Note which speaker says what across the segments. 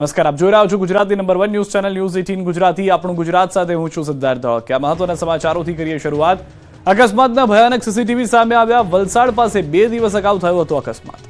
Speaker 1: નમસ્કાર, આપ જોઈ રહ્યા છો Gujarati number 1 news channel news 18 Gujarati. આપણું ગુજરાત સાથે હું છું સિદ્ધાર્થ ધોળકિયા. મહત્વના સમાચારોથી કરીએ શરૂઆત. અકસ્માતના ભયાનક સીસીટીવી સામે આવ્યા. વલસાડ પાસે 2 દિવસ અગાઉ થયો હતો અકસ્માત.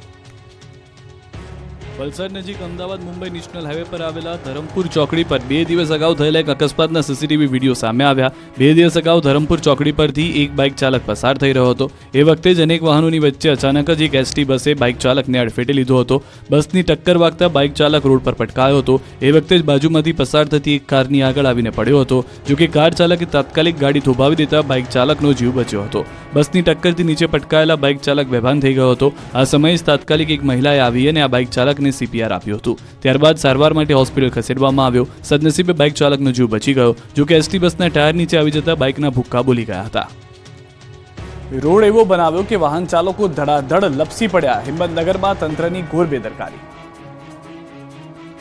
Speaker 1: વલસાડ નજીક અમદાવાદ મુંબઈ નેશનલ હાઈવે પર આવેલા ધરમપુર ચોકડી પર 2 દિવસ અગાઉ થયેલા એક અકસ્માતના સીસીટીવી વિડીયો સામે આવ્યા. 2 દિવસ અગાઉ ધરમપુર ચોકડી પરથી એક બાઇક ચાલક પસાર થઈ રહ્યો હતો. એ વખતે જ અનેક વાહનોની વચ્ચે અચાનક જ એક એસટી બસે બાઇક ચાલકને અડફેટે લીધો હતો. બસની ટક્કર વાગતા બાઇક ચાલક રોડ પર પટકાયો હતો. એ વખતે જ બાજુમાંથી પસાર થતી એક કારની આગળ આવીને પડ્યો હતો. જોકે કાર ચાલકે તાત્કાલિક ગાડી થોભાવી દેતા બાઇક ચાલકનો જીવ બચ્યો હતો. બસની ટક્કરથી નીચે પટકાયેલા બાઇક ચાલક બેભાન થઈ ગયો હતો. આ સમયે જ તાત્કાલિક એક મહિલાએ આવી અને આ બાઇક ચાલકને સીપીઆર આપ્યું હતું. ત્યારબાદ સારવાર માટે હોસ્પિટલ ખસેડવામાં આવ્યો. સદનસીબે બાઇક ચાલકનો જીવ બચી ગયો. જોકે એસટી બસના ટાયર નીચે આવી જતા બાઇકના ભૂક્કા બોલી ગયા હતા. રોડ એવો બનાવ્યો કે વાહન ચાલકો ધડાધડ લપસી પડ્યા. હિંમતનગરમાં તંત્રની ઘોર બેદરકારી.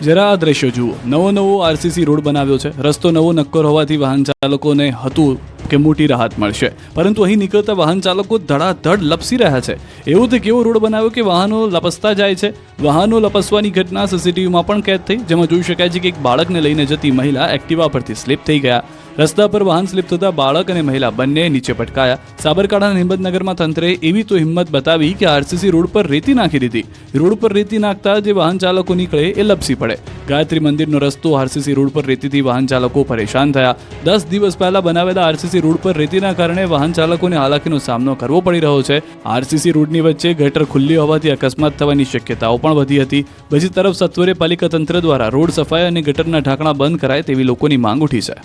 Speaker 1: જરા આ દ્રશ્યો જુઓ. નવો આરસીસી રોડ બનાવ્યો છે. રસ્તો નવો નક્કોર હોવાથી વાહન ચાલકોને હતું કે મોટી રાહત મળશે, પરંતુ અહીં નીકળતા વાહન ચાલકો ધડાધડ લપસી રહ્યા છે. એવો તે કેવો રોડ બનાવ્યો કે વાહનો લપસતા જાય છે. વાહનો લપસવાની ઘટના સીસીટીવીમાં પણ કેદ થઈ, જેમાં જોઈ શકાય છે કે એક બાળકને લઈને જતી મહિલા એક્ટિવા પરથી સ્લીપ થઈ ગયા. રસ્તા પર વાહન સ્લીપ થતા બાળક અને મહિલા બંને નીચે પટકાયા. સાબરકાંઠાના હિંમતનગરમાં તંત્રએ એવી તો હિંમત બતાવી કે આરસીસી રોડ પર રેતી નાખી દીધી. રોડ પર રેતી નાખતા જે વાહન ચાલકો નીકળે એ લપસી પડે. ગાયત્રી મંદિરનો રસ્તો આરસીસી રોડ પર રેતીથી વાહન ચાલકો પરેશાન થયા. 10 દિવસ પહેલા બનાવેલા આરસીસી રોડ પર રેતીના કારણે વાહન ચાલકોને હાલાકીનો સામનો કરવો પડી રહ્યો છે. આરસીસી રોડની વચ્ચે ગટર ખુલ્લી હોવાથી અકસ્માત થવાની શક્યતાઓ પણ વધી હતી. બીજી તરફ સત્વરે પાલિકા તંત્ર દ્વારા રોડ સફાઈ અને ગટરના ઢાંકણા બંધ કરાય તેવી લોકોની માંગ ઉઠી છે.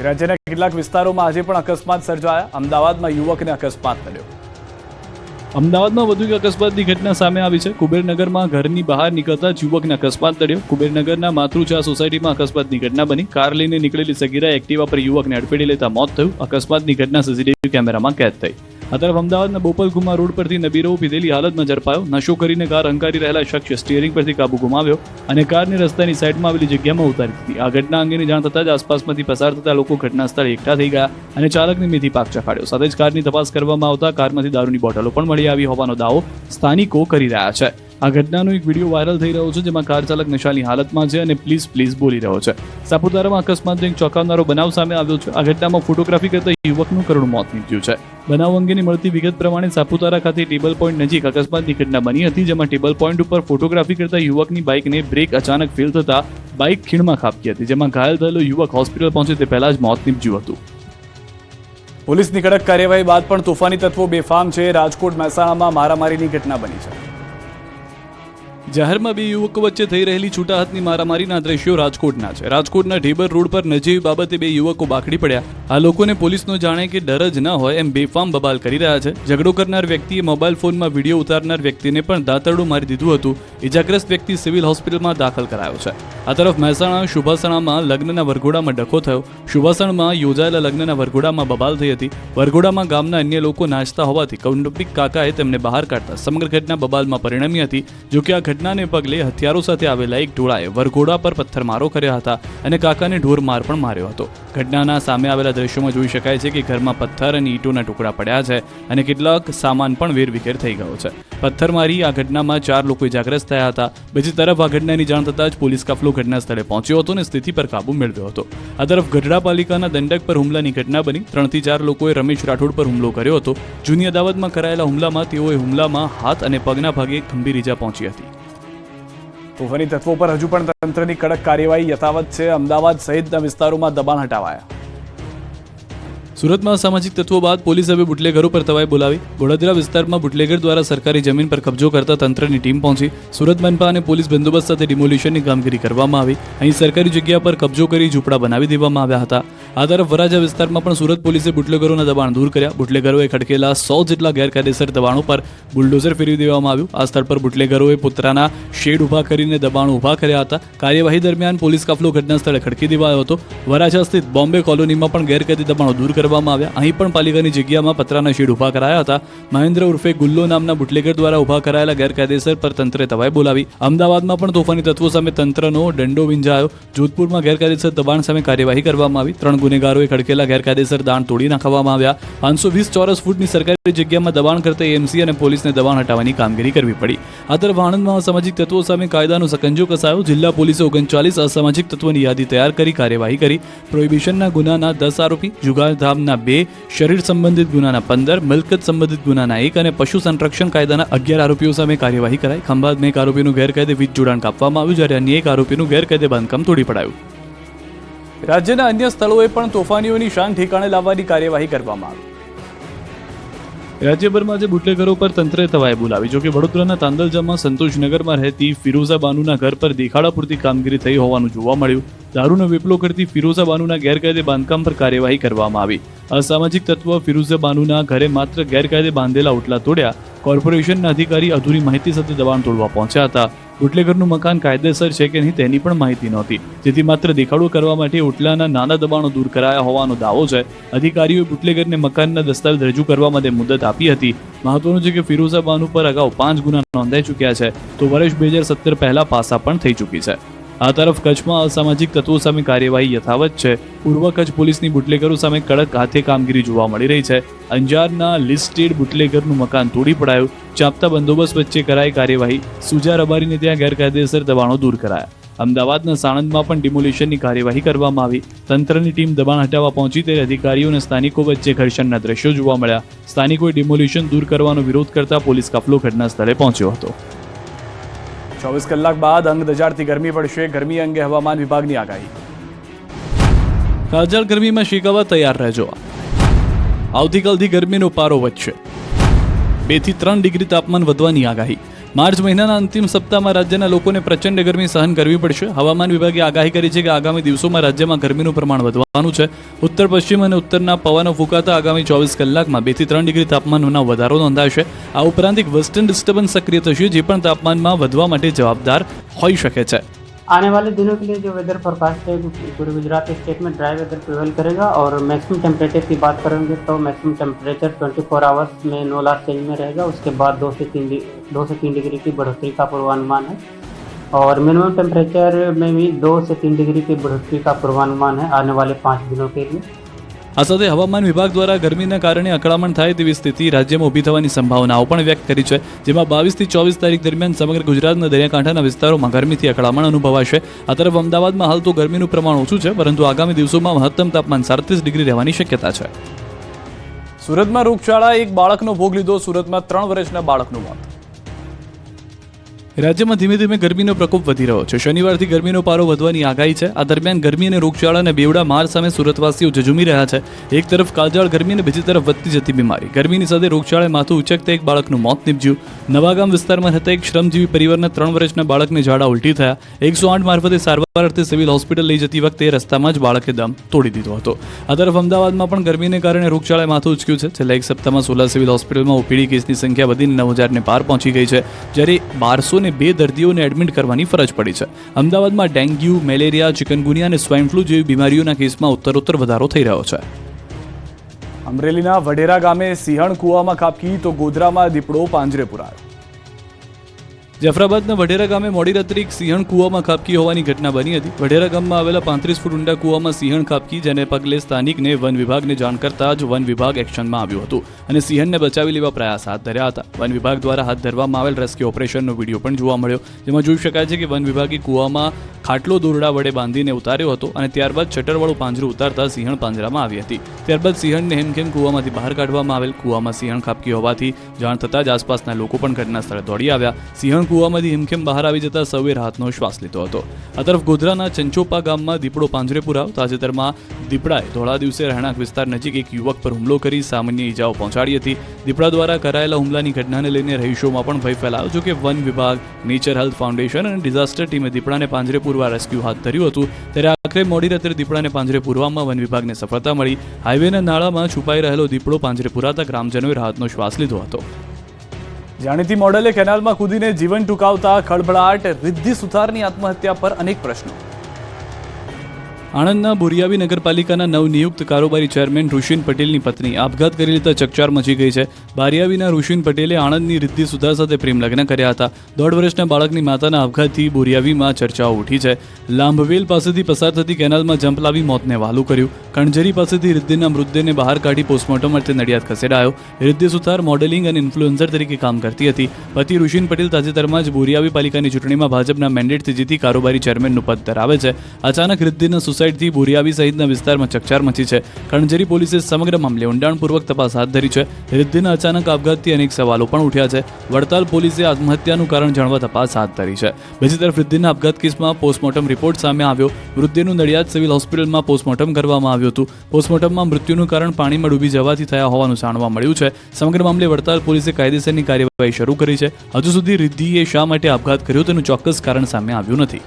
Speaker 1: રાજ્યના કેટલાક વિસ્તારોમાં આજે પણ અકસ્માત સર્જાયા. અમદાવાદમાં યુવકને અકસ્માત નડ્યો. અમદાવાદમાં વધુ એક અકસ્માતની ઘટના સામે આવી છે. કુબેરનગરમાં ઘરની બહાર નીકળતા જ યુવકને અકસ્માત નડ્યો. કુબેરનગરના માતૃચા સોસાયટીમાં અકસ્માતની ઘટના બની. કાર લઈને નીકળેલી સગીરા એક્ટિવા પર યુવકને અડફેટે લેતા મોત થયું. અકસ્માતની ઘટના સીસીટીવી કેમેરામાં કેદ થઈ. આ તરફ અમદાવાદના બોપલગુમા રોડ પરથી નબીરો પીધેલી હાલતમાં ઝડપાયો. નશો કરીને કાર હંકારી રહેલા શખ્સે સ્ટીયરિંગ પરથી કાબુ ગુમાવ્યો અને કારને રસ્તાની સાઈડમાં આવેલી જગ્યામાં ઉતારી દીધી. આ ઘટના અંગેની જાણ થતાં જ આસપાસમાંથી પસાર થતા લોકો ઘટના સ્થળે એકઠા થઈ ગયા અને ચાલકને મેથી પાક ચખાડ્યો. સાથે જ કારની તપાસ કરવામાં આવતા કારમાંથી દારૂની બોટલો પણ મળી આવી હોવાનો દાવો સ્થાનિકો કરી રહ્યા છે. આ ઘટનાનો એક વિડીયો વાયરલ થઈ રહ્યો છે, જેમાં કાર ચાલક નશાની હાલતમાં છે અને પ્લીઝ બોલી રહ્યો છે. સાપુતારામાં અકસ્માતનો એક ચોંકાવનારો બનાવ સામે આવ્યો છે. આ ઘટનામાં ફોટોગ્રાફી કરતા યુવકનું કરુણ મોત નીપજ્યું છે. બનાવ અંગેની મળતી વિગત પ્રમાણે સાપુતારા ખાતે ટેબલ પોઈન્ટ નજીક અકસ્માતની ઘટના બની હતી, જેમાં ટેબલ પોઈન્ટ ઉપર ફોટોગ્રાફી કરતા યુવકની બાઇકને બ્રેક અચાનક ફેલ થતા બાઇક ખીણમાં ખાબકી હતી, જેમાં ઘાયલ થયેલો યુવક હોસ્પિટલ પહોંચે તે પહેલા જ મોત નીપજ્યું હતું. પોલીસની કડક કાર્યવાહી બાદ પણ તોફાની તત્વો બેફામ છે. રાજકોટ મહેસાણામાં મારામારીની ઘટના બની છે. જાહેરમાં 2 યુવકો વચ્ચે થઈ રહેલી છૂટાહાથની મારામારીના દ્રશ્યો રાજકોટના છે. રાજકોટના ઢેબર રોડ પર નજીવી બાબતે 2 યુવકો બાખડી પડ્યા. આ લોકોને પોલીસનો જાણે કે ડર જ ન હોય એમ બેફામ બબાલ કરી રહ્યા છે. ઝઘડો કરનાર વ્યક્તિએ મોબાઈલ ફોનમાં વિડીયો ઉતારનાર વ્યક્તિને પણ દાંતરડું મારી દીધું હતું. ઇજાગ્રસ્ત વ્યક્તિ સિવિલ હોસ્પિટલમાં દાખલ કરાયો છે. આ તરફ મહેસાણા શુભાસણામાં લગ્નના વરઘોડામાં ડખો થયો. શુભાસણમાં યોજાયેલા લગ્નના વરઘોડામાં બબાલ થઈ હતી. વરઘોડામાં ગામના અન્ય લોકો નાચતા હોવાથી કૌટુંબિક કાકાએ તેમને બહાર કાઢતા સમગ્ર ઘટના બબાલમાં પરિણમી હતી. જોકે આ ઘટનાને પગલે હથિયારો સાથે આવેલા એક ટોળાએ વરઘોડા પર પથ્થરમારો કર્યા હતા અને કાકાને ઢોરમાર પણ માર્યો હતો. ઘટનાના સામે આવેલા દ્રશ્યોમાં જોઈ શકાય છે કે ઘરમાં પથ્થર અને ઈંટોના ટુકડા પડ્યા છે અને કેટલાક સામાન પણ વેરવિખેર થઈ ગયો છે. પથ્થરમારી આ ઘટનામાં 4 લોકો ઇજાગ્રસ્ત થયા હતા. બીજી તરફ આ ઘટનાની જાણ થતાં જ પોલીસ કાફલો ઘટના સ્થળે પહોંચ્યો હતો અને સ્થિતિ પર કાબુ મેળવ્યો હતો. આ તરફ ગઢડા પાલિકાના દંડક પર હુમલાની ઘટના બની. 3 થી 4 લોકોએ રમેશ રાઠોડ પર હુમલો કર્યો હતો. જૂની અદાવતમાં કરાયેલા હુમલામાં તેઓએ હુમલામાં હાથ અને પગના ભાગે ગંભીર ઈજા પહોંચી હતી. તોફાની તત્વો પર હજુ પણ તંત્રની કડક કાર્યવાહી યથાવત છે. અમદાવાદ સહિતના વિસ્તારોમાં દબાણ હટાવાયા. સુરતમાં સામાજિક તત્વો બાદ પોલીસ હવે બુટલેગરો પર તવાઈ બોલાવી. વડોદરા વિસ્તારમાં બુટલેગર દ્વારા સરકારી જમીન પર કબજો કરતા તંત્રની ટીમ પહોંચી. સુરત મનપા અને પોલીસ બંદોબસ્ત સાથે ડિમોલિશનની કામગીરી કરવામાં આવી. અહીં સરકારી જગ્યા પર કબજો કરી ઝૂંપડા બનાવી દેવામાં આવ્યા હતા. આ તરફ વરાજા વિસ્તારમાં પણ સુરત પોલીસે બુટલેગરોના દબાણ દૂર કર્યા. બુટલેગરોએ ખડકેલા 100 જેટલા ગેરકાયદેસર દબાણો પર બુલડોઝર ફેરવી દેવામાં આવ્યું. આ સ્થળ પર બુટલેગરોએ પુત્રાના શેડ ઉભા કરીને દબાણો ઉભા કર્યા હતા. કાર્યવાહી દરમિયાન પોલીસ કાફલો ઘટના સ્થળે ખડકી દેવાયો હતો. વરાજા સ્થિત બોમ્બે કોલોનીમાં પણ ગેરકાયદે દબાણો દૂર કરવા કરવામાં આવ્યા. અહીં પણ પાલિકાની જગ્યામાં પતરાના શેડ ઊભા કરાયા હતા. મહેન્દ્ર ઉર્ફે ગુલ્લો નામના બુટલેગર દ્વારા ઊભા કરાયેલા ગેરકાયદેસર પર તંત્રે તવાઈ બોલાવી. અમદાવાદમાં પણ તોફાની તત્વો સામે તંત્રનો દંડો વિંજાયો. જોધપુરમાં ગેરકાયદેસર દબાણ સામે કાર્યવાહી કરવામાં આવી. 3 ગુનેગારોએ ખડકેલા ગેરકાયદેસર દાણ તોડી નાખવામાં આવ્યા. 520 ચોરસ ફૂટની સરકારી જગ્યામાં દબાણ કરતા એએમસી અને પોલીસને દબાણ હટાવવાની કામગીરી કરવી પડી. આ તરફ આણંદમાં અસામાજિક તત્વો સામે કાયદાનો સકંજો કસાયો. જિલ્લા પોલીસે 39 અસામાજિક તત્વોની યાદી તૈયાર કરી કાર્યવાહી કરી. પ્રોહિબિશનના ગુનાના 10 આરોપી, જુગારધામના 2, શરીર સંબંધિત ગુનાના 15, મિલકત સંબંધિત ગુનાના 1 અને પશુ સંરક્ષણ કાયદાના 11 આરોપીઓ સામે કાર્યવાહી કરાઈ. ખંભાતમાં 1 આરોપીનું ગેરકાયદે વીજ જોડાણ કાપવામાં આવ્યું, જ્યારે અન્ય 1 આરોપીનું ગેરકાયદે બાંધકામ તોડી પડાયું. રાજ્યના અન્ય સ્થળોએ પણ તોફાનીઓની શાન ઠેકાણે લાવવાની કાર્યવાહી કરવામાં આવી. રાજ્યભરમાં આજે બુટલેગરો પર તંત્રે તવાઈ બોલાવી. જોકે વડોદરાના તાંદલજામાં સંતોષનગરમાં રહેતી ફિરોઝા બાનુના ઘર પર દેખાડા પૂરતી કામગીરી થઈ હોવાનું જોવા મળ્યું. દારૂનો વેપલો કરતી ફિરોઝા બાનુના ગેરકાયદે બાંધકામ પર કાર્યવાહી કરવામાં આવી. અસામાજિક તત્વ ફિરોઝા બાનુના ઘરે માત્ર ગેરકાયદે બાંધેલા ઓટલા તોડ્યા. કોર્પોરેશનના અધિકારી અધૂરી માહિતી સાથે દબાણ તોડવા પહોંચ્યા હતા. બુટલેગરનું મકાન કાયદેસર છે કે નહીં તેની પણ માહિતી નહોતી, જેથી માત્ર દેખાડો કરવા માટે ઓટલાના નાના દબાણો દૂર કરાયા હોવાનો દાવો છે. અધિકારીઓએ બુટલેગરને મકાનના દસ્તાવેજ રજૂ કરવા માટે મુદત આપી હતી. મહત્વનું છે કે ફિરોઝા બાનુ પર અગાઉ 5 ગુના નોંધાઈ ચૂક્યા છે, તો વર્ષ 2017 પહેલા પાસા પણ થઈ ચૂકી છે. આ તરફ કચ્છમાં અસામાજિક તત્વો સામે કાર્યવાહી યથાવત છે. પૂર્વ કચ્છ પોલીસની બુટલેગરો સામે કડક હાથે કામગીરી જોવા મળી રહી છે. અંજારના લિસ્ટેડ બુટલેગરનું મકાન તોડી પડાયું. ચાંપતા બંદોબસ્ત વચ્ચે કરાઈ કાર્યવાહી. સુજા રબારીને ત્યાં ગેરકાયદેસર દબાણો દૂર કરાયા. અમદાવાદના સાણંદમાં પણ ડિમોલિશનની કાર્યવાહી કરવામાં આવી. તંત્રની ટીમ દબાણ હટાવવા પહોંચી ત્યારે અધિકારીઓ અને સ્થાનિકો વચ્ચે ઘર્ષણના દ્રશ્યો જોવા મળ્યા. સ્થાનિકોએ ડિમોલિશન દૂર કરવાનો વિરોધ કરતા પોલીસ કાફલો ઘટના સ્થળે પહોંચ્યો હતો. 24 કલાક બાદ અંગ દજાડતી ગરમી પડશે. ગરમી અંગે હવામાન વિભાગની આગાહી. કાળઝાળ ગરમીમાં શેકાવા તૈયાર રહેજો. આવતીકાલથી ગરમીનો પારો વધશે. 2 થી 3 ડિગ્રી તાપમાન વધવાની આગાહી. માર્ચ મહિનાના અંતિમ સપ્તાહમાં રાજ્યના લોકોને પ્રચંડ ગરમી સહન કરવી પડશે. હવામાન વિભાગે આગાહી કરી છે કે આગામી દિવસોમાં રાજ્યમાં ગરમીનું પ્રમાણ વધવાનું છે. ઉત્તર પશ્ચિમ અને ઉત્તરના પવનો ફૂંકાતા આગામી 24 કલાકમાં 2 થી 3 ડિગ્રી તાપમાનનો વધારો નોંધાશે. આ ઉપરાંત એક વેસ્ટર્ન ડિસ્ટર્બન્સ સક્રિય થશે, જે પણ તાપમાનમાં વધવા માટે જવાબદાર હોઈ શકે છે.
Speaker 2: आने वाले दिनों के लिए जो वेदर फोरकास्ट है पूरे गुजरात स्टेट में ड्राई वेदर प्रिवेल करेगा और मैक्सिमम टेम्परेचर की बात करेंगे तो मैक्सिमम टेम्परेचर 24 आवर्स में नो लास्ट चेंज में रहेगा. उसके बाद 2 से 3 डिग्री की बढ़ोतरी का पूर्वानुमान है और मिनिमम टेम्परेचर में भी 2 से 3 डिग्री की बढ़ोतरी का पूर्वानुमान है आने वाले 5 दिनों के लिए.
Speaker 1: આ સાથે હવામાન વિભાગ દ્વારા ગરમીના કારણે અકળામણ થાય તેવી સ્થિતિ રાજ્યમાં ઊભી થવાની સંભાવનાઓ પણ વ્યક્ત કરી છે, જેમાં 22 થી 24 તારીખ દરમિયાન સમગ્ર ગુજરાતના દરિયાકાંઠાના વિસ્તારોમાં ગરમીથી અકળામણ અનુભવાશે. આ તરફ અમદાવાદમાં હાલ તો ગરમીનું પ્રમાણ ઓછું છે, પરંતુ આગામી દિવસોમાં મહત્તમ તાપમાન 37 ડિગ્રી રહેવાની શક્યતા છે. સુરતમાં રોગચાળા, એક બાળકનો ભોગ લીધો. સુરતમાં 3 વર્ષના બાળકનું મોત. રાજ્યમાં ધીમે ધીમે ગરમીનો પ્રકોપ વધી રહ્યો છે. શનિવારથી ગરમીનો પારો વધવાની આગાહી છે. આ દરમિયાન ગરમી અને રોગચાળાને બેવડા માર સામે સુરતવાસીઓ ઝઝૂમી રહ્યા છે. એક તરફ કાળઝાળ ગરમી અને બીજી તરફ વધતી જતી બીમારી. ગરમીની સાથે રોગચાળાએ માથું ઉચકતા એક બાળકનું મોત નીપજ્યું. નવાગામ વિસ્તારમાં રહેતા એક શ્રમજીવી પરિવારના 3 વર્ષના બાળકને ઝાડા ઉલટી થયા. 108 મારફતે સારવાર અર્થે સિવિલ હોસ્પિટલ લઈ જતી વખતે રસ્તામાં જ બાળકે દમ તોડી દીધો હતો. આ તરફ અમદાવાદમાં પણ ગરમીને કારણે રોગચાળાએ માથું ઉચક્યું છે. છેલ્લા એક સપ્તાહમાં 16 સિવિલ હોસ્પિટલમાં ઓપીડી કેસની સંખ્યા વધીને 9000 ને પાર પહોંચી ગઈ છે, જ્યારે 1202 દર્દીઓને એડમિટ કરવાની ફરજ પડી છે. અમદાવાદમાં ડેન્ગ્યુ, મેલેરિયા, ચિકનગુનિયા અને સ્વાઇન ફ્લૂ જેવી બીમારીઓના કેસમાં ઉત્તરોત્તર વધારો થઈ રહ્યો છે. અમરેલીના વઢેરા ગામે સિંહણ કૂવામાં ખાબકી તો ગોધરામાં દીપડો પાંજરે પુરાયો. જાફરાબાદના વઢેરા ગામે મોડી રાત્રે એક સિંહણ કૂવામાં ખાબકી હોવાની ઘટના બની હતી. વઢેરા ગામમાં આવેલા 35 ફૂટ ઊંડા કૂવામાં સિંહણ ખાબકી, જેને પગલે સ્થાનિકને વન વિભાગને જાણ કરતા જ વન વિભાગ એક્શનમાં આવ્યું હતું અને સિંહણને બચાવી લેવા પ્રયાસ હાથ ધર્યા હતા. વન વિભાગ દ્વારા હાથ ધરવામાં આવેલ રેસ્ક્યુ ઓપરેશનનો વિડીયો પણ જોવા મળ્યો, જેમાં જોઈ શકાય છે કે વન વિભાગે કૂવામાં ખાટલો દોરડા વડે બાંધીને ઉતાર્યો હતો અને ત્યારબાદ શટરવાળું પાંજરું ઉતારતા સિંહણ પાંજરામાં આવી હતી. ત્યારબાદ સિંહણને હેમખેમ કૂવામાંથી બહાર કાઢવામાં આવેલ. કૂવામાં સિંહણ ખાબકી હોવાથી જાણ થતાં જ આસપાસના લોકો પણ ઘટના સ્થળે દોડી આવ્યા. સિંહણ કૂવામાંથી હિમખેમ બહાર આવી જતા સૌએ રાહતનો શ્વાસ લીધો હતો. આ તરફ ગોધરાના ચંચોપા ગામમાં દીપડો પાંજરે પુરાયો. તાજેતરમાં દીપડાએ ધોળા દિવસે રહેણાંક વિસ્તાર નજીક એક યુવક પર હુમલો કરી સામાન્ય ઈજાઓ પહોંચાડી હતી. દીપડા દ્વારા કરાયેલા હુમલાની ઘટનાને લઈને રહીશોમાં પણ ભય ફેલાયો. જોકે વન વિભાગ, નેચર હેલ્થ ફાઉન્ડેશન અને ડિઝાસ્ટર ટીમે દીપડાને પાંજરે પૂરવા રેસ્ક્યુ હાથ ધર્યું હતું. ત્યારે આખરે મોડી રાત્રે દીપડાને પાંજરે પૂરવામાં વન વિભાગને સફળતા મળી. હાઈવેના નાળામાં છુપાઈ રહેલો દીપડો પાંજરે પુરાતા ગ્રામજનોએ રાહતનો શ્વાસ લીધો હતો. જાણીતી મોડલે કેનાલમાં કૂદીને જીવન ટૂંકાવતા ખળભળાટ. રિદ્ધિ સુથારની આત્મહત્યા પર અનેક પ્રશ્નો. આણંદના બોરિયાવી નગરપાલિકાના નવનિયુક્ત કારોબારી ચેરમેન ઋષિન પટેલની પત્ની આપઘાત કરી લેતા ચકચાર મચી ગઈ છે. બારિયાવીના ઋષિન પટેલે આણંદની રિદ્ધિ સુધા સાથે પ્રેમ લગ્ન કર્યા હતા. 1.5 વર્ષના બાળકની માતાના આપઘાતથી બોરિયાવીમાં ચર્ચાઓ ઉઠી છે. લાંભવેલ પાસેથી પસાર થતી કેનાલમાં જંપ લાવી મોતને વહાલું કર્યું. કણજરી પાસેથી રિદ્ધિના મૃતદેહને બહાર કાઢી પોસ્ટમોર્ટમ માટે નડિયાદ ખસેડાયો. રિદ્ધિ સુથાર મોડેલિંગ અને ઇન્ફ્લુએન્સર તરીકે કામ કરતી હતી. પતિ ઋષિન પટેલ તાજેતરમાં જ બોરિયાવી પાલિકાની ચૂંટણીમાં ભાજપના મેન્ડેટથી જીતી કારોબારી ચેરમેનનું પદ ધરાવે છે. અચાનક રિદ્ધિના સોસાયટીથી બોરિયાવી સહિતના વિસ્તારમાં ચકચાર મચી છે. કણજરી પોલીસે સમગ્ર મામલે ઊંડાણપૂર્વક તપાસ હાથ ધરી છે. રિદ્ધિના અચાનક આપઘાતથી અનેક સવાલો પણ ઉઠ્યા છે. વડતાલ પોલીસે આત્મહત્યાનું કારણ જાણવા તપાસ હાથ ધરી છે. બીજી તરફ રિદ્ધિના આપઘાત કેસમાં પોસ્ટમોર્ટમ રિપોર્ટ સામે આવ્યો. મૃતદેહનું નડિયાદ સિવિલ હોસ્પિટલમાં પોસ્ટમોર્ટમ કરવામાં આવ્યું હતું. પોસ્ટમોર્ટમમાં મૃત્યુનું કારણ પાણીમાં ડૂબી જવાથી થયા હોવાનું જાણવા મળ્યું છે. સમગ્ર મામલે વડતાલ પોલીસે કાયદેસરની કાર્યવાહી શરૂ કરી છે. હજુ સુધી રિદ્ધિએ શા માટે આપઘાત કર્યો તેનું ચોક્કસ કારણ સામે આવ્યું નથી.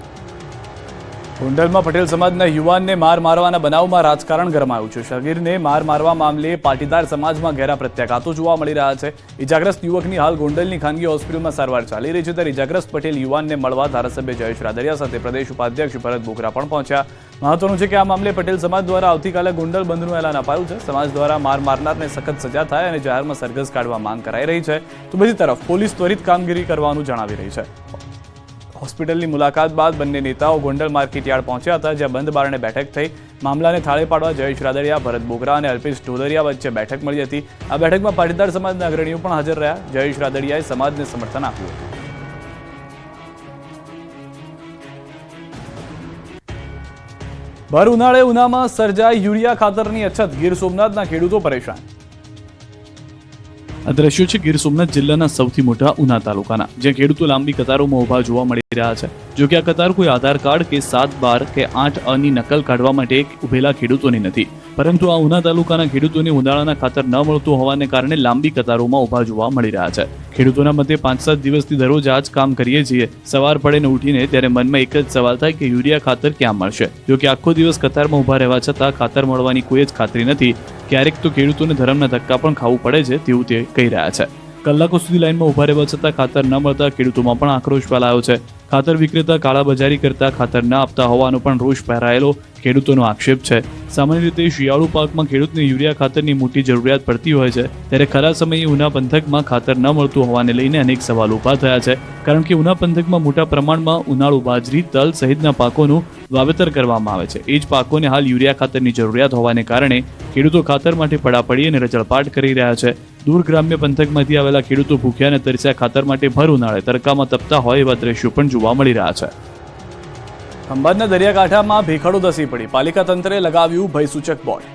Speaker 1: ગોંડલમાં પટેલ સમાજના યુવાનને માર મારવાના બનાવમાં રાજકારણ ગરમાયું છે. શગીરને માર મારવા મામલે પાટીદાર સમાજમાં ઘેરા પ્રત્યાઘાતો જોવા મળી રહ્યા છે. ઇજાગ્રસ્ત યુવકની હાલ ગોંડલની ખાનગી હોસ્પિટલમાં સારવાર ચાલી રહી છે. ત્યારે ઇજાગ્રસ્ત પટેલ યુવાનને મળવા ધારાસભ્ય જયેશ રાદડિયા સાથે પ્રદેશ ઉપાધ્યક્ષ ભરત બોગરા પણ પહોંચ્યા. મહત્વનું છે કે આ મામલે પટેલ સમાજ દ્વારા આવતીકાલે ગોંડલ બંધનું એલાન અપાયું છે. સમાજ દ્વારા માર મારનારને સખત સજા થાય અને જાહેરમાં સરઘસ કાઢવા માંગ કરાઈ રહી છે. તો બીજી તરફ પોલીસ ત્વરિત કામગીરી કરવાનું જણાવી રહી છે. હોસ્પિટલની મુલાકાત બાદ બંને નેતાઓ ગોંડલ માર્કેટયાર્ડ પહોંચ્યા હતા, જ્યાં બંધ બારણે બેઠક થઈ. મામલાને થાળે પાડવા જયેશ રાદડિયા, ભરત બોગરા અને અલ્પેશ ઢોલરિયા વચ્ચે બેઠક મળી હતી. આ બેઠકમાં પાટીદાર સમાજના અગ્રણીઓ પણ હાજર રહ્યા. જયેશ રાદડિયાએ સમાજને સમર્થન આપ્યું હતું. ભર ઉનાળે ઉનામાં સર્જાઈ યુરિયા ખાતરની અછત, ગીર સોમનાથના ખેડૂતો પરેશાન. આ દ્રશ્યો છે ગીર સોમનાથ જિલ્લાના સૌથી મોટા ઉના તાલુકાના, જ્યાં ખેડૂતો લાંબી કતારોમાં ઊભા જોવા મળી રહ્યા છે. જો કે આ કતાર કોઈ આધાર કાર્ડ કે 7, 12 કે 8 અની નકલ કાઢવા માટે ઉભેલા ખેડૂતોની નથી, પરંતુ આ ઉના તાલુકાના ખેડૂતોને ઉનાળાના ખાતર ન મળતું હોવાને કારણે લાંબી કતારોમાં ઊભા જોવા મળી રહ્યા છે. ખેડૂતોના મતે 5-7 દિવસથી દરરોજ આ જ કામ કરીએ છીએ. સવાર પડે ને ઉઠીને ત્યારે મનમાં એક જ સવાલ થાય કે યુરિયા ખાતર ક્યાં મળશે. જો કે આખો દિવસ કતારમાં ઊભા રહેવા છતાં ખાતર મળવાની કોઈ જ ખાતરી નથી. ક્યારેક તો ખેડૂતોને ધરમના ધક્કા પણ ખાવું પડે છે તેવું તે કહી રહ્યા છે. કલાકો સુધી લાઇનમાં ઊભા રહેવા છતાં ખાતર ન મળતા ખેડૂતોમાં પણ આક્રોશ ફેલાયો છે. ખાતર વિક્રેતા કાળાબજારી કરતા ખાતર ન આપતા હોવાનો પણ રોષ પહેરાયેલો ખેડૂતોનો આક્ષેપ છે. સામાન્ય રીતે શિયાળુ પાકમાં ખેડૂતને યુરિયા ખાતરની મોટી જરૂરિયાત પડતી હોય છે, ત્યારે ખરા સમયે ઉના પંથકમાં ખાતર ન મળતું હોવાને લઈને અનેક સવાલો ઊભા થયા છે. કારણ કે ઉના પંથકમાં મોટા પ્રમાણમાં ઉનાળુ બાજરી, તલ સહિતના પાકોનું વાવેતર કરવામાં આવે છે. એ જ પાકોને હાલ યુરિયા ખાતરની જરૂરિયાત હોવાને કારણે ખેડૂતો ખાતર માટે પડાપડી અને રજળપાટ કરી રહ્યા છે. દૂર ગ્રામ્ય પંથકમાંથી આવેલા ખેડૂતો ભૂખ્યા અને તરસ્યા ખાતર માટે ભર ઉનાળે તડકામાં તપતા હોય એવા દ્રશ્યો પણ જોવા મળી રહ્યા છે. ખંભાતના દરિયાકાંઠામાં ભેખડો ધસી પડી, પાલિકા તંત્રે લગાવ્યું ભયસૂચક બોર્ડ.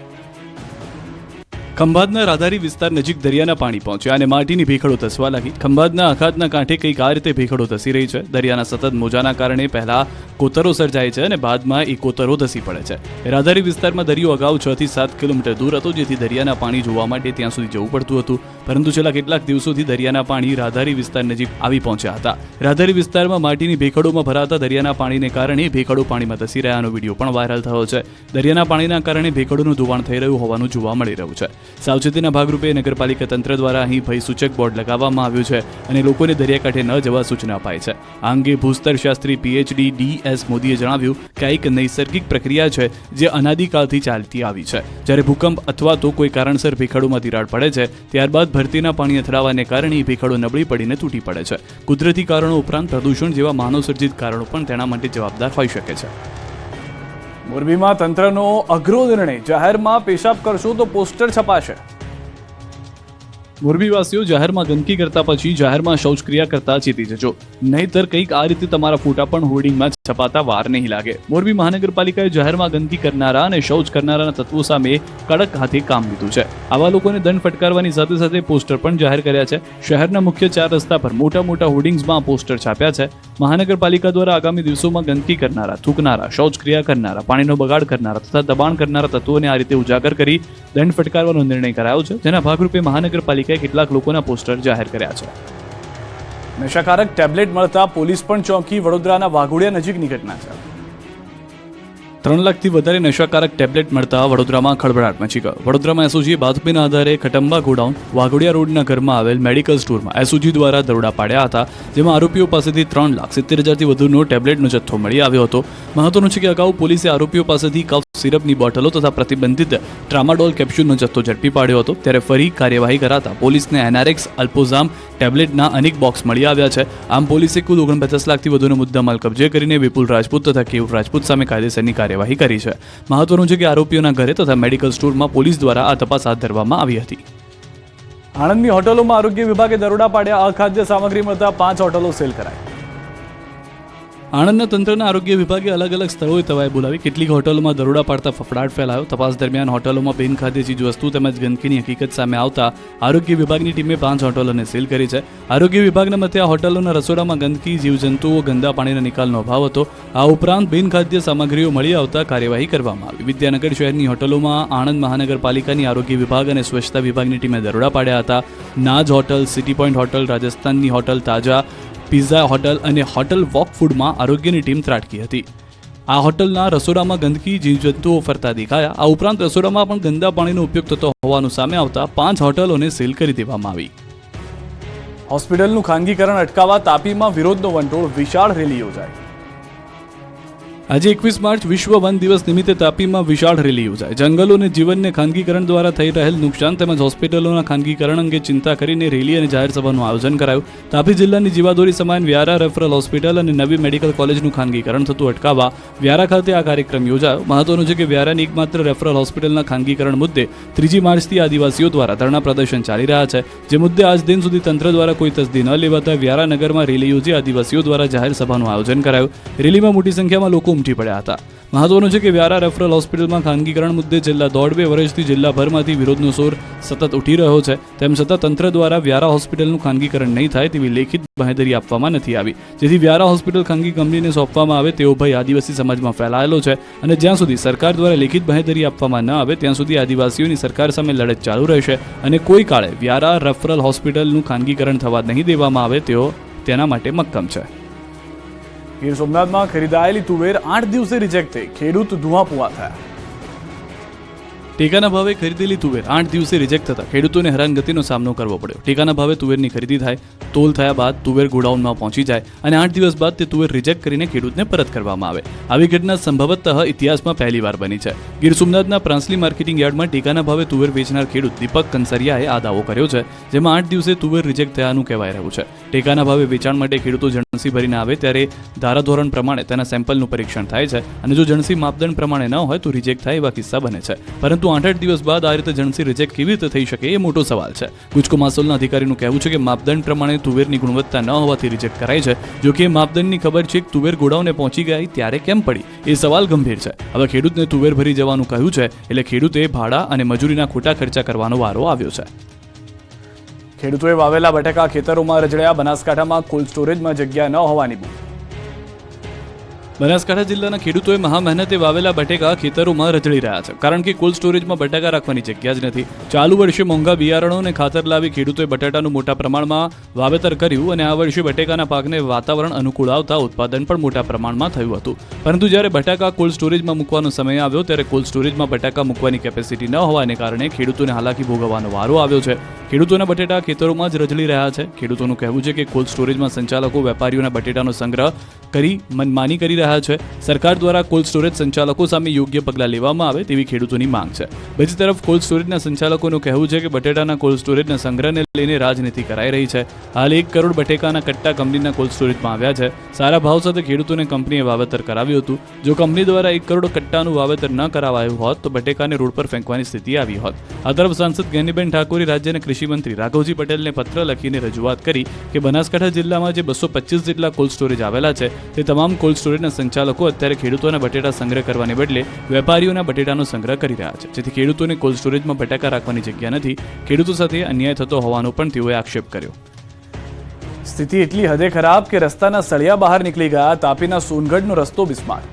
Speaker 1: ખંભાતના રાધારી વિસ્તાર નજીક દરિયાના પાણી પહોંચ્યા અને માટીની ભેખડો ધસવા લાગી. ખંભાતના અખાતના કાંઠે કંઈક આ રીતે ભેખડો ધસી રહી છે. દરિયાના સતત મોજાના કારણે પહેલા કોતરો સર્જાય છે અને બાદમાં એ કોતરો ધસી પડે છે. રાધારી વિસ્તારમાં દરિયો અગાઉ 6 થી 7 કિલોમીટર દૂર હતો, જેથી દરિયાના પાણી જોવા માટે ત્યાં સુધી જવું પડતું હતું. પરંતુ છેલ્લા કેટલાક દિવસોથી દરિયાના પાણી રાધારી વિસ્તાર નજીક આવી પહોંચ્યા હતા. રાધારી વિસ્તારમાં માટીની ભેખડોમાં ભરાતા દરિયાના પાણીને કારણે ભેખડો પાણીમાં ધસી રહ્યાનો વિડીયો પણ વાયરલ થયો છે. દરિયાના પાણીના કારણે ભેખડોનું ધોવાણ થઈ રહ્યું હોવાનું જોવા મળી રહ્યું છે. સાવચેતીના ભાગરૂપે નગરપાલિકા તંત્ર દ્વારા અહીં ભયસૂચક બોર્ડ લગાવવામાં આવ્યું છે અને લોકોને દરિયાકાંઠે ન જવા સૂચના અપાઈ છે. આ અંગે ભૂસ્તર શાસ્ત્રી PhD DS મોદીએ જણાવ્યું કે આ એક નૈસર્ગિક પ્રક્રિયા છે જે અનાદિકાળથી ચાલતી આવી છે. જ્યારે ભૂકંપ અથવા તો કોઈ કારણસર ભેખડોમાં તિરાડ પડે છે, ત્યારબાદ ભરતીના પાણી અથડાવાને કારણે ભેખડો નબળી પડીને તૂટી પડે છે. કુદરતી કારણો ઉપરાંત પ્રદૂષણ જેવા માનવસર્જિત કારણો પણ તેના માટે જવાબદાર હોઈ શકે છે. મોરબીમાં તંત્રનો અઘરો નિર્ણય, જાહેરમાં પેશાબ કરશો તો પોસ્ટર છપાશે. મોરબીવાસીઓ જાહેરમાં ગંદકી કરતા પછી જાહેરમાં શૌચક્રિયા કરતા ચેતી જજો, નહીતર કંઈક આ રીતે તમારા ફોટા પણ હોર્ડિંગમાં છપાતા વાર નહીં લાગે. મોરબી મહાનગરપાલિકાએ જાહેરમાં ગંદકી કરનારા અને શૌચ કરનારાના તત્વો સામે કડક હાથે કામ લીધું છે. આવા લોકોને દંડ ફટકારવાની સાથે સાથે પોસ્ટર પણ જાહેર કર્યા છે. શહેરના મુખ્ય 4 રસ્તા પર મોટા મોટા હોર્ડિંગ્સમાં પોસ્ટર છાપ્યા છે. મહાનગરપાલિકા દ્વારા આગામી દિવસોમાં ગંદકી કરનારા, થૂકનારા, શૌચક્રિયા કરનારા, પાણીનો બગાડ કરનારા તથા દબાણ કરનારા તત્વોને આ રીતે ઉજાગર કરી દંડ ફટકારવાનો નિર્ણય કરાયો છે, જેના ભાગરૂપે મહાનગરપાલિકાએ કેટલાક લોકોના પોસ્ટર જાહેર કર્યા છે. નશાકારક ટેબ્લેટ મળતા પોલીસ પણ ચોંકી, વડોદરાના વાઘોડિયા નજીકની ઘટના છે. 3 લાખથી વધારે નશાકારક ટેબ્લેટ મળતા વડોદરામાં ખળભળાટ મચી ગયો. વડોદરામાં એસઓજીએ બાતમીના આધારે ખટંબા ગોડાઉન વાઘોડિયા રોડના ઘરમાં આવેલ મેડિકલ સ્ટોરમાં એસઓજી દ્વારા દરોડા પાડ્યા હતા, જેમાં આરોપીઓ પાસેથી 3,70,000થી વધુનો ટેબ્લેટનો જથ્થો મળી આવ્યો હતો. મહત્વનું છે કે અગાઉ પોલીસે આરોપીઓ પાસેથી કફ સિરપની બોટલો તથા પ્રતિબંધિત ટ્રામાડોલ કેપ્સ્યુલનો જથ્થો ઝડપી પાડ્યો હતો, ત્યારે ફરી કાર્યવાહી કરાતા પોલીસને એનારેક્સ અલ્પોઝામ ટેબ્લેટના અનેક બોક્સ મળી આવ્યા છે. આમ પોલીસે કુલ 49 લાખથી વધુનો મુદ્દામાલ કબજે કરીને વિપુલ રાજપૂત તથા કેયુર રાજપૂત સામે કાયદેસરની કાર્યવાહી કરી છે. મહત્વનું છે કે આરોપીઓના ઘરે તથા મેડિકલ સ્ટોરમાં પોલીસ દ્વારા આ તપાસ હાથ ધરવામાં આવી હતી. આણંદની હોટલોમાં આરોગ્ય વિભાગે દરોડા પાડ્યા. અખાદ્ય સામગ્રી મળતા 5 હોટલો સીલ કરાઈ. આણંદના તંત્રના આરોગ્ય વિભાગે અલગ અલગ સ્થળોએ તવાઈ બોલાવી કેટલીક હોટલોમાં દરોડા પાડતા ફફડાટ ફેલાયો. તપાસ દરમિયાન હોટલોમાં બિનખાદ્ય ચીજવસ્તુ તેમજ ગંદકીની હકીકત સામે આવતા આરોગ્ય વિભાગની ટીમે 5 હોટલોને સીલ કરી છે. આરોગ્ય વિભાગના મતે આ હોટલોના રસોડામાં ગંદકી, જીવજંતુઓ, ગંદા પાણીના નિકાલનો અભાવ હતો. આ ઉપરાંત બિનખાદ્ય સામગ્રીઓ મળી આવતા કાર્યવાહી કરવામાં આવી. વિદ્યાનગર શહેરની હોટલોમાં આણંદ મહાનગરપાલિકાની આરોગ્ય વિભાગ અને સ્વચ્છતા વિભાગની ટીમે દરોડા પાડ્યા હતા. નાજ હોટલ, સિટી પોઈન્ટ હોટલ, રાજસ્થાનની હોટલ તાજા, પિઝા હોટલ અને હોટલ વોક ફૂડમાં આરોગ્યની ટીમ ત્રાટકી હતી. આ હોટલના રસોડામાં ગંદકી, જીવજંતુઓ ફરતા દેખાયા. આ ઉપરાંત રસોડામાં પણ ગંદા પાણીનો ઉપયોગ થતો હોવાનું સામે આવતા 5 હોટલોને સીલ કરી દેવામાં આવી. હોસ્પિટલનું ખાનગીકરણ અટકાવવા તાપીમાં વિરોધનો વંટોળ, વિશાળ રેલી યોજાઈ. આજે 21 માર્ચ વિશ્વ વન દિવસ નિમિત્તે તાપીમાં વિશાળ રેલી યોજાઈ. જંગલો અને જીવનને ખાનગીકરણ દ્વારા થઈ રહેલ નુકસાન તેમજ હોસ્પિટલોના ખાનગીકરણ અંગે ચિંતા કરીને રેલી અને જાહેર સભાનું આયોજન કરાયું. તાપી જિલ્લાની જીવાદોરી સમાન વ્યારા રેફરલ હોસ્પિટલ અને નવી મેડિકલ કોલેજનું ખાનગીકરણ થતું અટકાવવા વ્યારા ખાતે આ કાર્યક્રમ યોજાયો. મહત્વનું છે કે વ્યારાની એકમાત્ર રેફરલ હોસ્પિટલના ખાનગીકરણ મુદ્દે 3 માર્ચથી આદિવાસીઓ દ્વારા ધરણા પ્રદર્શન ચાલી રહ્યા છે, જે મુદ્દે આજ દિન સુધી તંત્ર દ્વારા કોઈ તસદી ન લેવાતા વ્યારા નગરમાં રેલી યોજી આદિવાસીઓ દ્વારા જાહેર સભાનું આયોજન કરાયું. રેલીમાં મોટી સંખ્યામાં લોકો ઉમટી પડ્યા હતા. મહત્વનું છે કે વ્યારા રેફરલ હોસ્પિટલમાં ખાનગીકરણ મુદ્દે છેલ્લા 1.5-2 વર્ષથી જિલ્લાભરમાંથી વિરોધનો સૂર સતત ઉઠી રહ્યો છે. તેમ છતાં તંત્ર દ્વારા વ્યારા હોસ્પિટલનું ખાનગીકરણ નહીં થાય તેવી લેખિત બાંહેધરી આપવામાં નથી આવી, જેથી વ્યારા હોસ્પિટલ ખાનગી કંપનીને સોંપવામાં આવે તેવો ભય આદિવાસી સમાજમાં ફેલાયેલો છે. અને જ્યાં સુધી સરકાર દ્વારા લેખિત બાંહેધરી આપવામાં ન આવે ત્યાં સુધી આદિવાસીઓની સરકાર સામે લડત ચાલુ રહેશે અને કોઈ કાળે વ્યારા રેફરલ હોસ્પિટલનું ખાનગીકરણ થવા નહીં દેવામાં આવે તેઓ તેના માટે મક્કમ છે. ગીર સોમનાથમાં ખરીદાયેલી તુવેર 8 દિવસે રિજેક્ટ થઈ, ખેડૂત ધુઆપુઆ થયા. ટેકાના ભાવે ખરીદેલી તુવેર 8 દિવસે રિજેક્ટ થતા ખેડૂતોને હેરાનગતિનો સામનો કરવો પડ્યો. ટેકાના ભાવે તુવેરની ખરીદી થાય, તોલ થયા બાદ તુવેર ગોડાઉનમાં પહોંચી જાય અને 8 દિવસ બાદ તે તુવેર રિજેક્ટ કરીને ખેડૂતને પરત કરવામાં આવે. આવી ઘટના સંભવતઃ ઇતિહાસમાં પહેલીવાર બની છે. ગીર સોમનાથના પ્રાંસલી માર્કેટિંગ યાર્ડમાં ટેકાના ભાવે તુવેર વેચનાર ખેડૂત દીપક કંસરિયાએ આ દાવો કર્યો છે, જેમાં 8 દિવસે તુવેર રિજેક્ટ થયાનું કહેવાય રહ્યું છે. ટેકાના ભાવે વેચાણ માટે ખેડૂતો જણસી ભરીને આવે ત્યારે ધારાધોરણ પ્રમાણે તેના સેમ્પલનું પરીક્ષણ થાય છે અને જો જણસી માપદંડ પ્રમાણે ન હોય તો રિજેક્ટ થાય એવા કિસ્સા બને છે. પરંતુ 8 દિવસ બાદ આ રીતે જણસી રિજેક્ટ કેવી રીતે થઈ શકે એ મોટો સવાલ છે. ગુજકો માસોલના અધિકારીનું કહેવું છે કે માપદંડ પ્રમાણે તુવેરની ગુણવત્તા ન હોવાથી રિજેક્ટ કરાય છે. જો કે માપદંડની ખબર છે કે તુવેર ગોડાઉને પહોંચી ગઈ ત્યારે કેમ પડી એ સવાલ ગંભીર છે. હવે ખેડૂતને તુવેર ભરી જવાનું કહ્યું છે એટલે ખેડૂતે ભાડા અને મજૂરીના ખોટા ખર્ચા કરવાનો વારો આવ્યો છે. ખેડૂતોએ વાવેલા બટાકા ખેતરોમાં રજડ્યા. બનાસકાંઠામાં કોલ્ડ સ્ટોરેજમાં જગ્યા ન હોવાની બૂમ. બનાસકાંઠા જિલ્લાના ખેડૂતોએ મહા મહેનતે વાવેલા બટેકા ખેતરોમાં રજળી રહ્યા છે, કારણ કે કોલ્ડ સ્ટોરેજમાં બટાકા રાખવાની જગ્યા જ નથી. ચાલુ વર્ષે મોંઘા બિયારણો અને ખાતર લાવી ખેડૂતોએ બટાટાનું મોટા પ્રમાણમાં વાવેતર કર્યું અને આ વર્ષે બટેકાના પાકને વાતાવરણ અનુકૂળ આવતા ઉત્પાદન પણ મોટા પ્રમાણમાં થયું હતું. પરંતુ જ્યારે બટાકા કોલ્ડ સ્ટોરેજમાં મૂકવાનો સમય આવ્યો ત્યારે કોલ્ડ સ્ટોરેજમાં બટાકા મૂકવાની કેપેસિટી ન હોવાને કારણે ખેડૂતોને હાલાકી ભોગવવાનો વારો આવ્યો છે. ખેડૂતોના બટેટા ખેતરોમાં જ રજળી રહ્યા છે. ખેડૂતોનું કહેવું છે કે કોલ્ડ સ્ટોરેજમાં સંચાલકો વેપારીઓના બટેટાનો સંગ્રહ કરી મનમાની કરી રહ્યા છે. સરકાર દ્વારા કોલ્ડ સ્ટોરેજ સંચાલકો સામે યોગ્ય પગલાં લેવામાં આવે તેવી ખેડૂતોની માંગ છે. બીજી તરફ કોલ્ડ સ્ટોરેજના સંચાલકોનું કહેવું છે કે બટેટાના કોલ્ડ સ્ટોરેજના સંગ્રહને લઈને રાજનીતિ કરાઈ રહી છે. હાલ 1 કરોડ બટેકાના કટ્ટા કંપનીના કોલ્ડ સ્ટોરેજમાં આવ્યા છે. સારા ભાવ સાથે ખેડૂતોને કંપનીએ વાવેતર કરાવ્યું હતું. જો કંપની દ્વારા 1 કરોડ કટ્ટાનું વાવેતર ન કરાવાયું હોત તો બટેકાને રોડ પર ફેંકવાની સ્થિતિ આવી હોત. આ તરફ સાંસદ જ્ઞાનીબેન ઠાકોરે રાજ્યના કૃષિ મંત્રી રાઘવજી પટેલને પત્ર લખીને રજૂઆત કરી કે બનાસકાંઠા જિલ્લામાં જે 225 જેટલા કોલ્ડ સ્ટોરેજ આવેલા છે તે તમામ કોલ્ડ સ્ટોરેજના સંચાલકો અત્યારે ખેડૂતોના બટેટા સંગ્રહ કરવાને બદલે વેપારીઓના બટેટાનો સંગ્રહ કરી રહ્યા છે, જેથી ખેડૂતોને કોલ્ડ સ્ટોરેજમાં બટાકા રાખવાની જગ્યા નથી. ખેડૂતો સાથે અન્યાય થતો હોવાનો પણ તેઓએ આક્ષેપ કર્યો. સ્થિતિ એટલી હદે ખરાબ કે રસ્તાના સળિયા બહાર નીકળી ગયા. તાપીના સોનગઢનો રસ્તો બિસ્માર.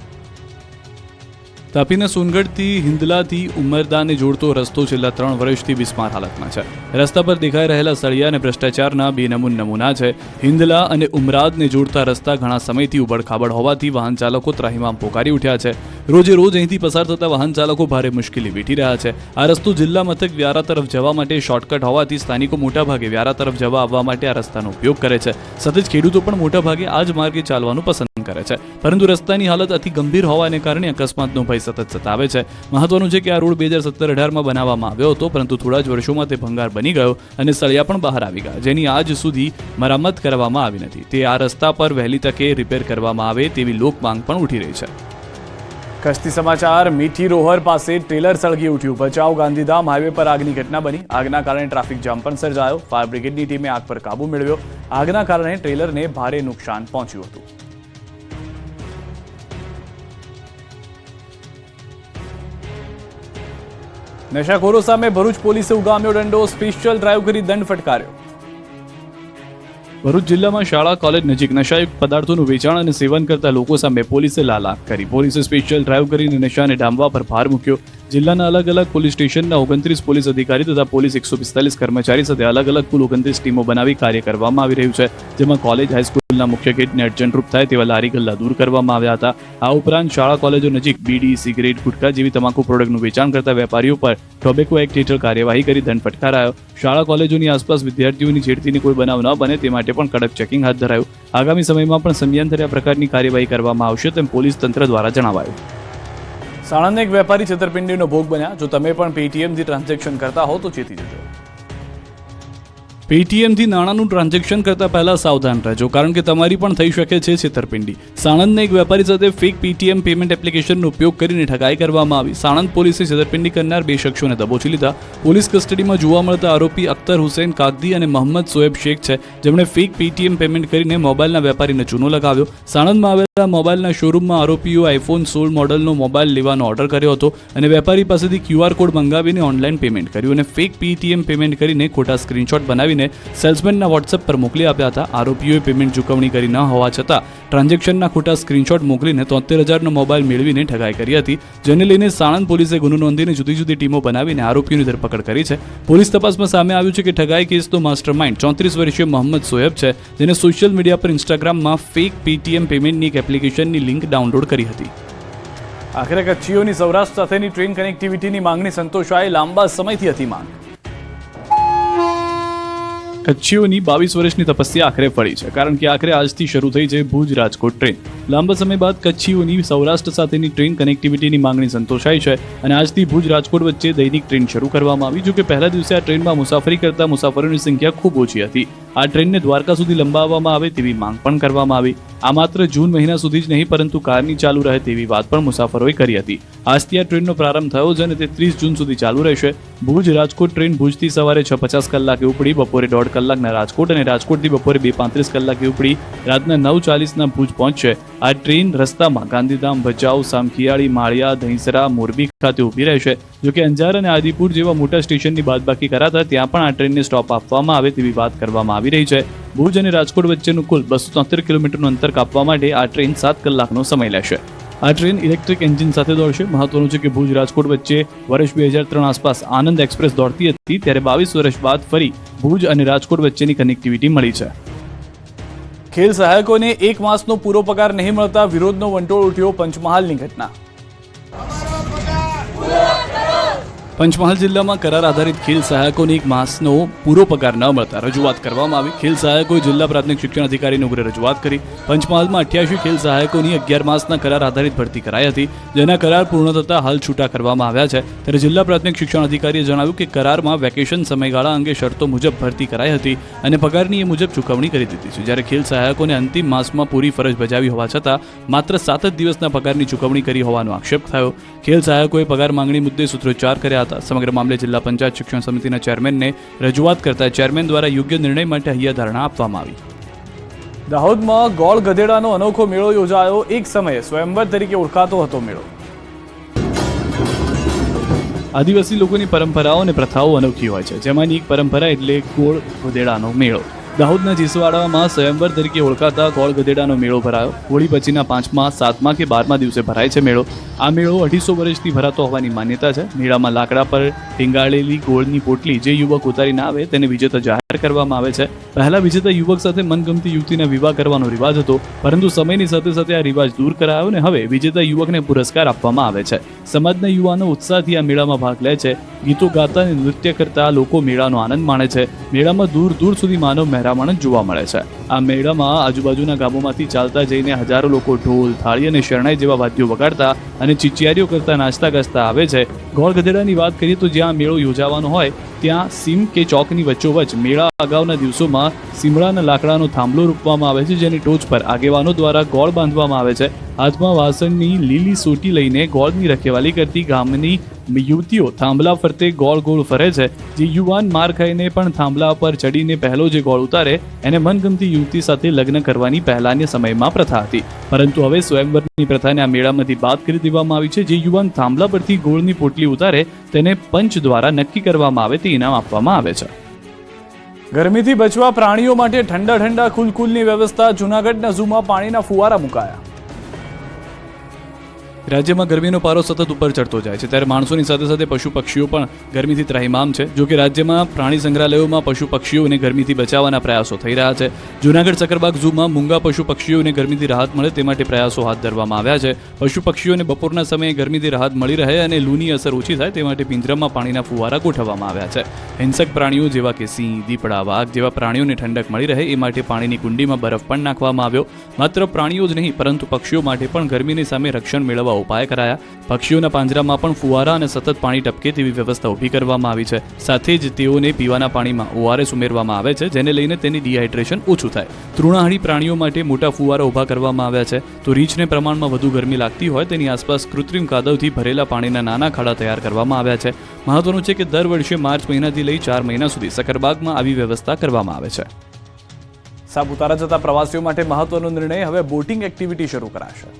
Speaker 1: તાપીના સોનગઢથી હિંદલાથી ઉમરદાને જોડતો રસ્તો છેલ્લા 3 વર્ષથી બિસ્માર હાલતમાં છે. રસ્તા પર દેખાઈ રહેલા સળિયા અને ભ્રષ્ટાચારના બેનમૂન નમૂના છે. હિંદલા અને ઉમરાદને જોડતા રસ્તા ઘણા સમયથી ઉબડખાબડ હોવાથી વાહન ચાલકો ત્રાહિમામ પોકારી ઉઠ્યા છે. રોજે રોજ અહીંથી પસાર થતા વાહન ચાલકો ભારે મુશ્કેલી વેઠી રહ્યા છે. આ રસ્તો જિલ્લા મથક વ્યારા તરફ જવા માટે શોર્ટકટ હોવાથી સ્થાનિકો મોટાભાગે વ્યારા તરફ જવા આવવા માટે આ રસ્તાનો ઉપયોગ કરે છે. સાથે જ ખેડૂતો પણ મોટાભાગે આ જ માર્ગે ચાલવાનું પસંદ કરે છે, પરંતુ રસ્તાની હાલત અતિ ગંભીર હોવાને કારણે અકસ્માતનો ભય સતત સતાવે છે. મહત્વનું છે કે આ રોડ 2017-18માં બનાવવામાં આવ્યો હતો, પરંતુ થોડા જ વર્ષોમાં તે ભંગાર બની ગયો અને સળિયા પણ બહાર આવી ગયા, જેની આજ સુધી મરામત કરવામાં આવી નથી. તે આ રસ્તા પર વહેલી તકે રિપેર કરવામાં આવે તેવી લોક માંગ પણ ઉઠી રહી છે. કચ્છથી સમાચાર. મીઠી રોહર પાસે ટ્રેલર સળગી ઉઠ્યું. ભચાઉ ગાંધીધામ હાઈવે પર આગની ઘટના બની. આગના કારણે ટ્રાફિક જામ પણ સર્જાયો. ફાયર બ્રિગેડની ટીમે આગ પર કાબુ મેળવ્યો. આગના કારણે ટ્રેલરને ભારે નુકસાન પહોંચ્યું હતું. નશાખોરો સામે ભરૂચ પોલીસે ઉગામ્યો દંડો. સ્પેશિયલ ડ્રાઈવ કરી દંડ ફટકાર્યો. ભરૂચ જિલ્લામાં શાળા કોલેજ નજીક નશાયુક્ત પદાર્થોનું વેચાણ અને સેવન કરતા લોકો સામે પોલીસે લાલ આંખ કરી. પોલીસે સ્પેશિયલ ડ્રાઈવ કરીને નશાને ડામવા પર ભાર મૂક્યો. જિલ્લાના અલગ અલગ પોલીસ સ્ટેશનના 29 પોલીસ અધિકારી તથા પોલીસ 145 કર્મચારી સાથે અલગ અલગ કુલ 29 ટીમો બનાવી કાર્ય કરવામાં આવી રહ્યું છે, જેમાં કોલેજ હાઈસ્કૂલના મુખ્ય ગેટને અડચણરૂપ થાય તેવા લારી ગલ્લા દૂર કરવામાં આવ્યા હતા. આ ઉપરાંત શાળા કોલેજો નજીક બીડી, સિગરેટ, ગુટખા જેવી તમાકુ પ્રોડક્ટનું વેચાણ કરતા વેપારીઓ પર ટોબેકો એક્ટ હેઠળ કાર્યવાહી કરી દંડ ફટકારાયો. શાળા કોલેજોની આસપાસ વિદ્યાર્થીઓની છેડતીની કોઈ બનાવ ન બને તે માટે પણ કડક ચેકિંગ હાથ ધરાયું. આગામી સમયમાં પણ સમયાંતરે આ પ્રકારની કાર્યવાહી કરવામાં આવશે તેમ પોલીસ તંત્ર દ્વારા જણાવાયું. સાણંદના એક વેપારી છેતરપિંડીનો ભોગ બન્યા. જો તમે પણ પેટીએમથી ટ્રાન્ઝેક્શન કરતા હો તો ચેતી જજો. પેટીએમથી નાણાંનું ટ્રાન્ઝેક્શન કરતા પહેલા સાવધાન રહેજો, કારણ કે તમારી પણ થઈ શકે છે છેતરપિંડી. સાણંદના એક વેપારી સાથે ફેક પેટીએમ પેમેન્ટ એપ્લિકેશનનો ઉપયોગ કરીને ઠગાઈ કરવામાં આવી. સાણંદ પોલીસે છેતરપિંડી કરનાર 2 શખ્સોને દબોચી લીધા. પોલીસ કસ્ટડીમાં જોવા મળતા આરોપી અખ્તર હુસૈન કાગદી અને મોહમ્મદ સોએબ શેખ છે, જેમણે ફેક પેટીએમ પેમેન્ટ કરીને મોબાઈલના વેપારીને ચૂનો લગાવ્યો. સાણંદમાં આવેલા મોબાઈલના શોરૂમમાં આરોપીઓ આઈફોન 16 મોડલનો મોબાઈલ લેવાનો ઓર્ડર કર્યો હતો અને વેપારી પાસેથી QR કોડ મંગાવીને ઓનલાઈન પેમેન્ટ કર્યું અને ફેક પેટીએમ પેમેન્ટ કરીને ખોટા સ્ક્રીનશોટ બનાવીને સેલ્સમેનના વોટ્સએપ પર મોકલી આપ્યા હતા. આરોપીઓએ પેમેન્ટ ચૂકવણી કરી ન હોવા છતાં ટ્રાન્ઝેક્શનના ખોટા સ્ક્રીનશોટ મોકલીને 73,000નો મોબાઈલ મેળવીને ઠગાઈ કરી હતી, જેને લઈને સાણંદ પોલીસે ગુનો નોંધીને જુદી જુદી ટીમો બનાવીને આરોપીઓની ધરપકડ કરી છે. પોલીસ તપાસમાં સામે આવ્યું છે કે ઠગાઈ કેસનો માસ્ટરમાઇન્ડ 34 વર્ષીય મોહમ્મદ સોએબ છે, જેને સોશિયલ મીડિયા પર ઇન્સ્ટાગ્રામમાં ફેક પેટીએમ પેમેન્ટની એક એપ્લિકેશનની લિંક ડાઉનલોડ કરી હતી. આખરે કચ્છીઓની સૌરાષ્ટ્ર સાથેની ટ્રેન કનેક્ટિવિટીની માંગણી સંતોષાય. લાંબા સમયથી હતી માંગ. કચ્છીઓની 22 વર્ષની તપસ્યા આખરે ફળી છે, કારણ કે આખરે આજથી શરૂ થઈ છે ભુજ રાજકોટ ટ્રેન. લાંબા સમય બાદ કચ્છીઓની સૌરાષ્ટ્ર સાથેની ટ્રેન કનેક્ટિવિટીની માંગણી સંતોષાઈ છે અને આજથી ભુજ રાજકોટ વચ્ચે દૈનિક ટ્રેન શરૂ કરવામાં આવી. જો કે પહેલા દિવસે આ ટ્રેનમાં મુસાફરી કરતા મુસાફરોની સંખ્યા ખૂબ ઓછી હતી. આ ટ્રેનને દ્વારકા સુધી લંબાવવામાં આવે તેવી માંગ પણ કરવામાં આવી. આ માત્ર જૂન મહિના સુધી જ નહીં, પરંતુ કારની ચાલુ રહે તેવી વાત પણ મુસાફરોએ કરી હતી. આજથી આ ટ્રેનનો પ્રારંભ થયો છે અને તે 30 જૂન સુધી ચાલુ રહેશે. ભુજ રાજકોટ ટ્રેન ભુજથી સવારે 6:50 કલાકે ઉપડી, બપોરે 1.5 કલાકના રાજકોટ અને રાજકોટથી બપોરે 2:35 કલાકે ઉપડી રાતના 9:40ના ભુજ પહોંચશે. આ ટ્રેન રસ્તામાં ગાંધીધામ, ભચાઉ, સામખિયાળી, માળિયા, દહીસરા, મોરબી ખાતે ઊભી રહેશે. જોકે અંજાર અને આદિપુર જેવા મોટા સ્ટેશનની બાદબાકી કરાતા ત્યાં પણ આ ટ્રેનને સ્ટોપ આપવામાં આવે તેવી વાત કરવામાં આવી રહી છે. ભુજ અને રાજકોટ વચ્ચેનું કુલ 273 કિલોમીટરનું અંતર કાપવા માટે આ ટ્રેન 7 કલાકનો સમય લેશે. આ ટ્રેન ઇલેક્ટ્રિક એન્જિન સાથે દોડશે. મહત્વનું છે કે ભુજ રાજકોટ વચ્ચે વર્ષ 2003 આસપાસ આનંદ એક્સપ્રેસ દોડતી હતી, ત્યારે 22 વર્ષ બાદ ફરી ભુજ અને રાજકોટ વચ્ચેની કનેક્ટિવિટી મળી છે. ખેલ સહાયકોને 1 માસનો પૂરો પગાર નહીં મળતા વિરોધનો વંટોળ ઉઠ્યો. પંચમહાલની ઘટના. પંચમહાલ જિલ્લામાં કરાર આધારિત ખેલ સહાયકોને 1 માસનો પૂરો પગાર ન મળતા રજૂઆત કરવામાં આવી. ખેલ સહાયકોએ જિલ્લા પ્રાથમિક શિક્ષણ અધિકારીને ઉગ્ર રજૂઆત કરી. પંચમહાલમાં 88 ખેલ સહાયકોની 11 માસના કરાર આધારિત ભરતી કરાઈ હતી, જેના કરાર પૂર્ણ થતા હાલ છૂટા કરવામાં આવ્યા છે. ત્યારે જિલ્લા પ્રાથમિક શિક્ષણ અધિકારીએ જણાવ્યું કે કરારમાં વેકેશન સમયગાળા અંગે શરતો મુજબ ભરતી કરાઈ હતી અને પગારની એ મુજબ ચૂકવણી કરી દીધી છે. જ્યારે ખેલ સહાયકોને અંતિમ માસમાં પૂરી ફરજ બજાવી હોવા છતાં માત્ર 7 જ દિવસના પગારની ચૂકવણી કરી હોવાનો આક્ષેપ થયો. ખેલ સહાયકોએ પગાર માંગણી મુદ્દે સૂત્રોચ્ચાર કર્યા હતા. સમગ્ર મામલે જિલ્લા પંચાયત શિક્ષણ સમિતિના ચેરમેનને રજૂઆત કરતા ચેરમેન દ્વારા યોગ્ય નિર્ણય માટે હૈયાધારણા આપવામાં આવી. દાહોદમાં ગોળ ગધેડાનો અનોખો મેળો યોજાયો. એક સમયે સ્વયંવર તરીકે ઓળખાતો હતો મેળો. આદિવાસી લોકોની પરંપરાઓ અને પ્રથાઓ અનોખી હોય છે, જેમાંની એક પરંપરા એટલે ગોળ ગધેડાનો મેળો. દાહોદના જીસવાડામાં સ્વયંવર તરીકે ઓળખાતા ગોળ ગધેડાનો મેળો ભરાયો. હોળી પછીના 5મા, 7મા કે 12મા દિવસે ભરાય છે મેળો. આ મેળો 250 વર્ષથી ભરાતો હોવાની માન્યતા છે. મેળામાં લાકડા પર ટીંગાળેલી ગોળની પોટલી જે યુવક ઉતારી ના આવે તેને વિજેતા જાહેર કરવામાં આવે છે. પહેલા વિજેતા યુવક સાથે મનગમતી યુવતીના વિવાહ કરવાનો રિવાજ હતો, પરંતુ સમયની સાથે સાથે આ રિવાજ દૂર કરાયો અને હવે વિજેતા યુવકને પુરસ્કાર આપવામાં આવે છે. સમાજના યુવાનો ઉત્સાહથી આ મેળામાં ભાગ લે છે. ગીતો ગાતા અને નૃત્ય કરતા લોકો મેળાનો આનંદ માણે છે. મેળામાં દૂર દૂર સુધી માનવ મહેરામણ જોવા મળે છે. આ મેળામાં આજુબાજુના ગામોમાંથી ચાલતા જઈને હજારો લોકો ઢોલ, થાળી અને શરણાઈ જેવા વાદ્યો વગાડતા અને ચિચિયારીઓ કરતા નાચતા ગાજતા આવે છે. ગોળ ગધેડાની વાત કરીએ તો જ્યાં મેળો યોજાવાનો હોય ત્યાં સીમ કે ચોકની વચ્ચોવચ્ચ મેળા અગાઉના દિવસોમાં સીમડાના લાકડાનો થાંભલો રૂપવામાં આવે છે, જેની ટોચ પર આગેવાનો દ્વારા ગોળ બાંધવામાં આવે છે. હાથમાં વાસણની લીલી સોટી લઈને ગોળની રખેવાલી કરતી ગામની યુવતીઓ થાંભલા ફરતે ગોળ ગોળ ફરે છે. જે યુવાન માર ખાઈને પણ થાંભલા પર ચડીને પહેલો જે ગોળ ઉતારે એને મનગમતી યુવતી સાથે લગ્ન કરવાની પહેલાના સમયમાં પ્રથા હતી, પરંતુ હવે સ્વયંવરની પ્રથાને આ મેળામાંથી બાદ કરી દેવામાં આવી છે. જે યુવાન થાંભલા પરથી ગોળની પોટલી ઉતારે તેને પંચ દ્વારા નક્કી કરવામાં આવે તે ઇનામ આપવામાં આવે છે. ગરમીથી બચવા પ્રાણીઓ માટે ઠંડા ઠંડા કુલકુલની વ્યવસ્થા. જૂનાગઢના ઝૂમાં પાણીના ફુવારા મુકાયા. રાજ્યમાં ગરમીનો પારો સતત ઉપર ચડતો જાય છે, ત્યારે માણસોની સાથે સાથે પશુ પક્ષીઓ પણ ગરમીથી ત્રાહિમામ છે. જો કે રાજ્યમાં પ્રાણી સંગ્રહાલયોમાં પશુ પક્ષીઓને ગરમીથી બચાવવાના પ્રયાસો થઈ રહ્યા છે. જૂનાગઢ સકરબાગ ઝૂમાં મૂંગા પશુ પક્ષીઓને ગરમીથી રાહત મળે તે માટે પ્રયાસો હાથ ધરવામાં આવ્યા છે. પશુ પક્ષીઓને બપોરના સમયે ગરમીથી રાહત મળી રહે અને લૂની અસર ઓછી થાય તે માટે પિંજરામાં પાણીના ફુવારા ગોઠવવામાં આવ્યા છે. હિંસક પ્રાણીઓ જેવા કે સિંહ, દીપડા, વાઘ જેવા પ્રાણીઓને ઠંડક મળી રહે એ માટે પાણીની કુંડીમાં બરફ પણ નાખવામાં આવ્યો. માત્ર પ્રાણીઓ જ નહીં પરંતુ પક્ષીઓ માટે પણ ગરમીની સામે રક્ષણ મેળવવા ઉપાય કરાયા. પક્ષીઓના પાંજરામાં પણ ફુવારા અને સતત પાણી ટપકે તેવી વ્યવસ્થા ઊભી કરવામાં આવી છે. સાથે જ તેઓને પીવાના પાણીમાં ORS ઉમેરવામાં આવે છે, જેને લઈને તેની ડિહાઇડ્રેશન ઓછું થાય. તૃણાહારી પ્રાણીઓ માટે મોટા ફુવારા ઊભા કરવામાં આવ્યા છે. તો રીંછને પ્રમાણમાં વધુ ગરમી લાગતી હોય તેની આસપાસ કૃત્રિમ કાદવથી ભરેલા પાણીના નાના ખાડા તૈયાર કરવામાં આવ્યા છે. મહત્વનું છે કે દર વર્ષે માર્ચ મહિનાથી લઈ 4 મહિના સુધી સકરબાગમાં આવી વ્યવસ્થા કરવામાં આવે છે. સાપુતારા જતા પ્રવાસીઓ માટે મહત્વનો નિર્ણય, હવે બોટિંગ એક્ટિવિટી શરૂ કરાશે.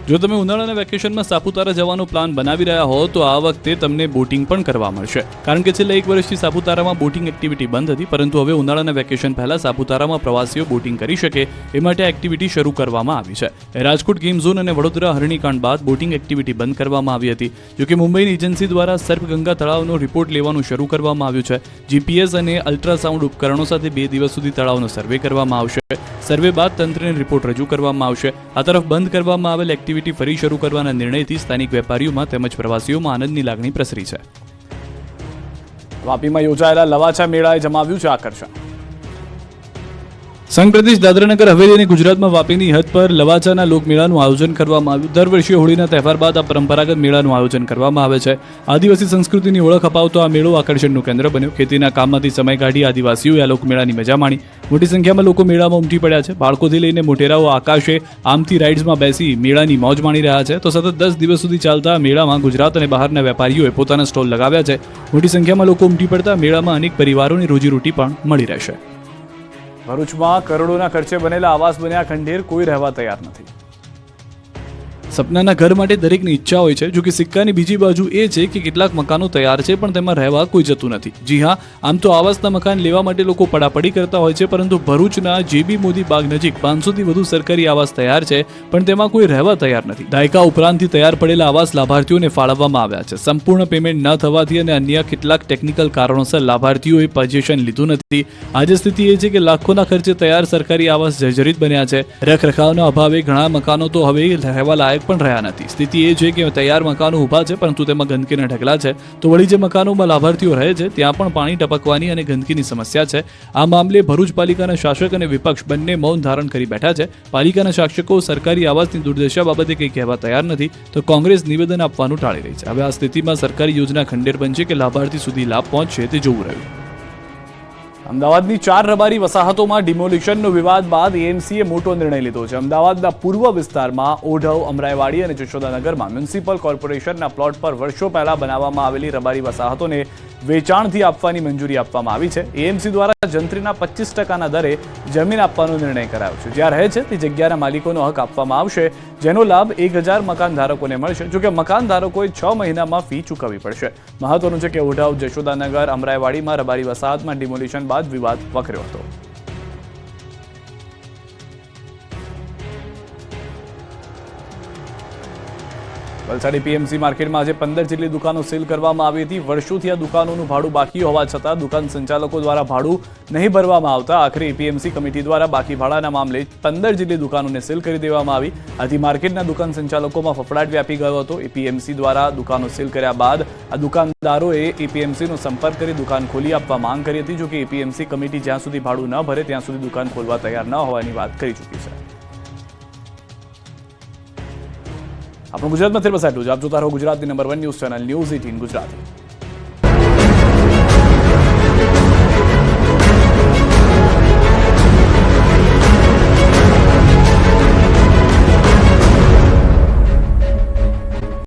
Speaker 1: જો તમે ઉનાળાના વેકેશનમાં સાપુતારા જવાનો પ્લાન બનાવી રહ્યા હો તો આ વખતે તમને બોટિંગ પણ કરવા મળશે, કારણ કે છેલ્લા 1 વર્ષથી સાપુતારામાં બોટિંગ એક્ટિવિટી બંધ હતી, પરંતુ હવે ઉનાળાના વેકેશન પહેલા સાપુતારામાં પ્રવાસીઓ બોટિંગ કરી શકે એ માટે એક્ટિવિટી શરૂ કરવામાં આવી છે. રાજકોટ ગેમ ઝોન અને વડોદરા હરણીકાંડ બાદ બોટિંગ એક્ટિવિટી બંધ કરવામાં આવી હતી. જોકે મુંબઈની એજન્સી દ્વારા સર્પગંગા તળાવનો રિપોર્ટ લેવાનું શરૂ કરવામાં આવ્યું છે. GPS અને અલ્ટ્રાસાઉન્ડ ઉપકરણો સાથે 2 દિવસ સુધી તળાવનો સર્વે કરવામાં આવશે. સર્વે બાદ તંત્રને રિપોર્ટ રજૂ કરવામાં આવશે. આ તરફ બંધ કરવામાં આવેલ એક્ટિવિટી ફરી શરૂ કરવાના નિર્ણયથી સ્થાનિક વેપારીઓમાં તેમજ પ્રવાસીઓમાં આનંદની લાગણી પ્રસરી છે. વાપીમાં યોજાયેલા લવાચા મેળાએ જમાવ્યું છે આકર્ષણ. સંઘ પ્રદેશ દાદરાનગર હવેલી અને ગુજરાતમાં વાપીની હદ પર લવાચાના લોકમેળાનું આયોજન કરવામાં આવ્યું. દર વર્ષે હોળીના તહેવાર બાદ આ પરંપરાગત મેળાનું આયોજન કરવામાં આવે છે. આદિવાસી સંસ્કૃતિની ઓળખ અપાવતો આ મેળો આકર્ષણનું કેન્દ્ર બન્યો. ખેતીના કામમાંથી સમય કાઢી આદિવાસીઓએ આ લોકમેળાની મજા માણી. મોટી સંખ્યામાં લોકો મેળામાં ઉમટી પડ્યા છે. બાળકોથી લઈને મોટેરાઓ આકાશે આમથી રાઇડ્સમાં બેસી મેળાની મોજ માણી રહ્યા છે. તો સતત 10 દિવસ સુધી ચાલતા મેળામાં ગુજરાત અને બહારના વેપારીઓએ પોતાના સ્ટોલ લગાવ્યા છે. મોટી સંખ્યામાં લોકો ઉમટી પડતા મેળામાં અનેક પરિવારોની રોજીરોટી પણ મળી રહેશે. ભરૂચમાં કરોડોના ખર્ચે બનેલા આવાસ બન્યા ખંડેર, કોઈ રહેવા તૈયાર નથી. સપનાના ઘર માટે દરેકની ઈચ્છા હોય છે. જો કે સિક્કાની બીજી બાજુ એ છે કે કેટલાક મકાનો તૈયાર છે પણ તેમાં રહેવા કોઈ જતું નથી. જી હા, આમ તો આવાસના મકાન લેવા માટે લોકો પડાપડી કરતા હોય છે, પરંતુ ભરૂચના JB મોદી બાગ નજીક 500થી વધુ સરકારી આવાસ તૈયાર છે પણ તેમાં કોઈ રહેવા તૈયાર નથી. દાયકા ઉપરાંતથી તૈયાર પડેલા આવાસ લાભાર્થીઓને ફાળવવામાં આવ્યા છે. સંપૂર્ણ પેમેન્ટ ન થવાથી અને અન્ય કેટલાક ટેકનિકલ કારણોસર લાભાર્થીઓએ પોઝિશન લીધું નથી. આજે સ્થિતિ એ છે કે લાખોના ખર્ચે તૈયાર સરકારી આવાસ જર્જરિત બન્યા છે. રખરખાવના અભાવે ઘણા મકાનો તો હવે રહેવા લાયક પણ રહ્યા નથી. સ્થિતિ એ છે કે તૈયાર મકાનો ઊભા છે પરંતુ તેમાં ગંદકીના ઢગલા છે. તો વળી જે મકાનોમાં લાભાર્થીઓ રહે છે ત્યાં પણ પાણી ટપકવાની અને ગંદકીની સમસ્યા છે. આ મામલે ભરૂચ પાલિકાના શાસક અને વિપક્ષ બંને મૌન ધારણ કરી બેઠા છે. પાલિકાના શાસકો સરકારી આવાસની દુર્દશા બાબતે કંઈ કહેવા તૈયાર નથી, તો કોંગ્રેસ નિવેદન આપવાનું ટાળી રહી છે. હવે આ સ્થિતિમાં સરકારી યોજના ખંડેર બનશે કે લાભાર્થી સુધી લાભ પહોંચશે તે જોવું રહ્યું. અમદાવાદની 4 રબારી વસાહતોમાં ડિમોલિશનનો વિવાદ બાદ એએમસીએ મોટો નિર્ણય લીધો છે. અમદાવાદના પૂર્વ વિસ્તારમાં ઓઢવ, અમરાઈવાડી અને જશોદાનગરમાં મ્યુનિસિપલ કોર્પોરેશનના પ્લોટ પર વર્ષો પહેલા બનાવવામાં આવેલી રબારી વસાહતોને વેચાણથી આપવાની મંજૂરી આપવામાં આવી છે. એએમસી દ્વારા જંત્રીના 25% દરે જમીન આપવાનો નિર્ણય કરાયો છે. જ્યાં રહે છે તે જગ્યાના માલિકોનો હક આપવામાં આવશે, જેનો લાભ 1000 મકાન ધારકોને મળશે. જોકે મકાન ધારકોએ 6 મહિનામાં ફી ચૂકવવી પડશે. મહત્વનું છે કે ઓઢવ, જશોદાનગર, અમરાઈવાડીમાં રબારી વસાહતમાં ડિમોલિશન બાદ વિવાદ વકર્યો હતો. વલસાડ એપીએમસી માર્કેટમાં આજે 15 જેટલી દુકાનો સીલ કરવામાં આવી હતી. વર્ષોથી આ દુકાનોનું ભાડું બાકી હોવા છતાં દુકાન સંચાલકો દ્વારા ભાડું નહીં ભરવામાં આવતા આખરે એપીએમસી કમિટી દ્વારા બાકી ભાડાના મામલે 15 જેટલી દુકાનોને સીલ કરી દેવામાં આવી. આથી માર્કેટના દુકાન સંચાલકોમાં ફફડાટ વ્યાપી ગયો હતો. એપીએમસી દ્વારા દુકાનો સીલ કર્યા બાદ આ દુકાનદારોએ એપીએમસીનો સંપર્ક કરી દુકાન ખોલી આપવા માંગ કરી હતી. જોકે એપીએમસી કમિટી જ્યાં સુધી ભાડું ન ભરે ત્યાં સુધી દુકાન ખોલવા તૈયાર ન હોવાની વાત કરી ચૂકી છે. આપણું ગુજરાતમાં ફેરબસ આટલું જ. આપ જોતા રહો ગુજરાતની number 1 news channel news 18 Gujarati.